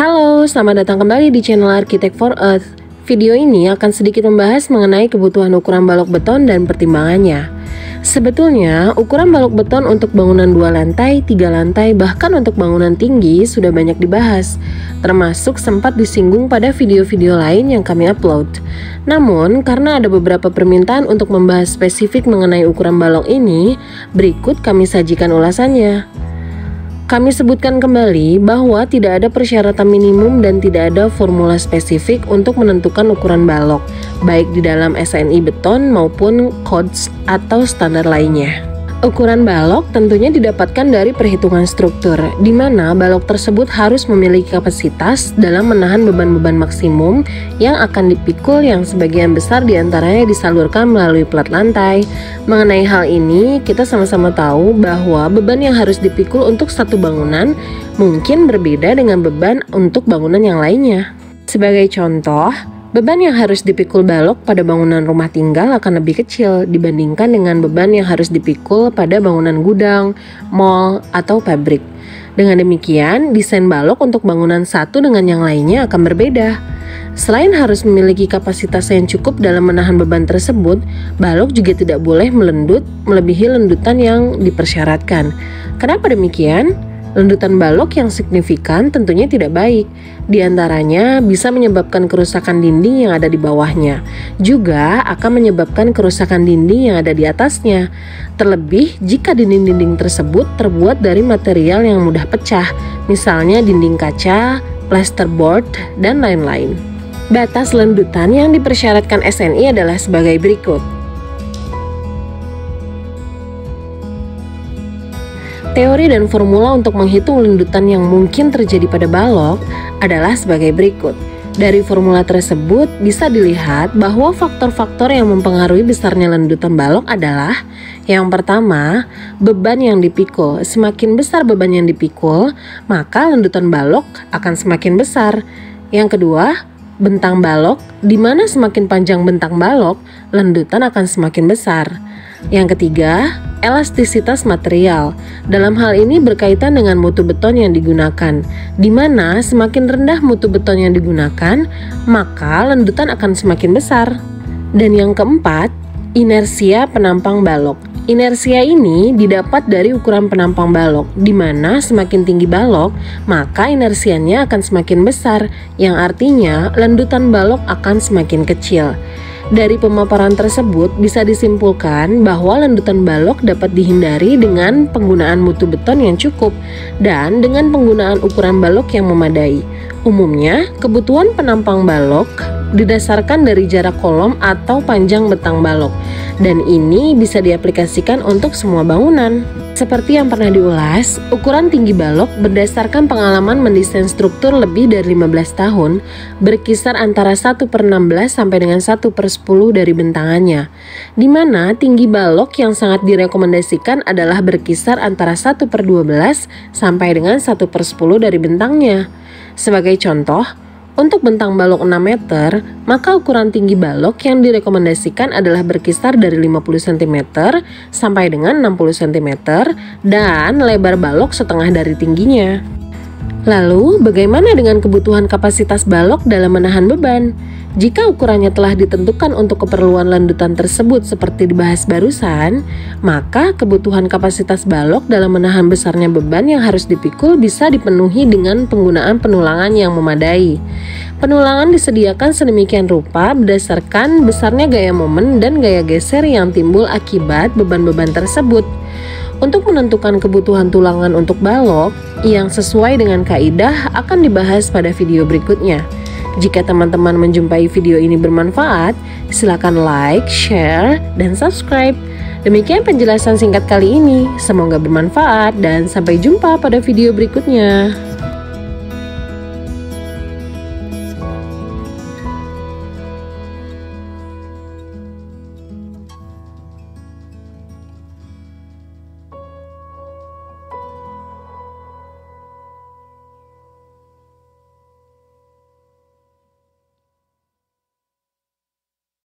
Halo, selamat datang kembali di channel Architect for Earth. Video ini akan sedikit membahas mengenai kebutuhan ukuran balok beton dan pertimbangannya. Sebetulnya, ukuran balok beton untuk bangunan 2 lantai, 3 lantai, bahkan untuk bangunan tinggi sudah banyak dibahas, termasuk sempat disinggung pada video-video lain yang kami upload. Namun, karena ada beberapa permintaan untuk membahas spesifik mengenai ukuran balok ini, berikut kami sajikan ulasannya. Kami sebutkan kembali bahwa tidak ada persyaratan minimum dan tidak ada formula spesifik untuk menentukan ukuran balok, baik di dalam SNI beton maupun codes atau standar lainnya. Ukuran balok tentunya didapatkan dari perhitungan struktur, di mana balok tersebut harus memiliki kapasitas dalam menahan beban-beban maksimum yang akan dipikul, yang sebagian besar diantaranya disalurkan melalui plat lantai. Mengenai hal ini, kita sama-sama tahu bahwa beban yang harus dipikul untuk satu bangunan mungkin berbeda dengan beban untuk bangunan yang lainnya. Sebagai contoh, beban yang harus dipikul balok pada bangunan rumah tinggal akan lebih kecil dibandingkan dengan beban yang harus dipikul pada bangunan gudang, mall, atau pabrik. Dengan demikian, desain balok untuk bangunan satu dengan yang lainnya akan berbeda. Selain harus memiliki kapasitas yang cukup dalam menahan beban tersebut, balok juga tidak boleh melendut melebihi lendutan yang dipersyaratkan. Kenapa demikian? Lendutan balok yang signifikan tentunya tidak baik. Di antaranya bisa menyebabkan kerusakan dinding yang ada di bawahnya, juga akan menyebabkan kerusakan dinding yang ada di atasnya. Terlebih jika dinding-dinding tersebut terbuat dari material yang mudah pecah, misalnya dinding kaca, plasterboard, dan lain-lain. Batas lendutan yang dipersyaratkan SNI adalah sebagai berikut. Teori dan formula untuk menghitung lendutan yang mungkin terjadi pada balok adalah sebagai berikut. Dari formula tersebut bisa dilihat bahwa faktor-faktor yang mempengaruhi besarnya lendutan balok adalah: yang pertama, beban yang dipikul. Semakin besar beban yang dipikul, maka lendutan balok akan semakin besar. Yang kedua, bentang balok, di mana semakin panjang bentang balok, lendutan akan semakin besar. Yang ketiga, elastisitas material. Dalam hal ini berkaitan dengan mutu beton yang digunakan, di mana semakin rendah mutu beton yang digunakan, maka lendutan akan semakin besar. Dan yang keempat, inersia penampang balok. Inersia ini didapat dari ukuran penampang balok, di mana semakin tinggi balok, maka inersianya akan semakin besar, yang artinya lendutan balok akan semakin kecil. Dari pemaparan tersebut bisa disimpulkan bahwa lendutan balok dapat dihindari dengan penggunaan mutu beton yang cukup dan dengan penggunaan ukuran balok yang memadai. Umumnya, kebutuhan penampang balok didasarkan dari jarak kolom atau panjang bentang balok, dan ini bisa diaplikasikan untuk semua bangunan. Seperti yang pernah diulas, ukuran tinggi balok berdasarkan pengalaman mendesain struktur lebih dari 15 tahun berkisar antara 1/16 sampai dengan 1/10 dari bentangannya, di mana tinggi balok yang sangat direkomendasikan adalah berkisar antara 1/12 sampai dengan 1/10 dari bentangnya. Sebagai contoh, untuk bentang balok 6 meter, maka ukuran tinggi balok yang direkomendasikan adalah berkisar dari 50 cm sampai dengan 60 cm dan lebar balok setengah dari tingginya. Lalu, bagaimana dengan kebutuhan kapasitas balok dalam menahan beban? Jika ukurannya telah ditentukan untuk keperluan lendutan tersebut seperti dibahas barusan, maka kebutuhan kapasitas balok dalam menahan besarnya beban yang harus dipikul bisa dipenuhi dengan penggunaan penulangan yang memadai. Penulangan disediakan sedemikian rupa berdasarkan besarnya gaya momen dan gaya geser yang timbul akibat beban-beban tersebut. Untuk menentukan kebutuhan tulangan untuk balok yang sesuai dengan kaidah akan dibahas pada video berikutnya. Jika teman-teman menjumpai video ini bermanfaat, silakan like, share, dan subscribe. Demikian penjelasan singkat kali ini. Semoga bermanfaat dan sampai jumpa pada video berikutnya.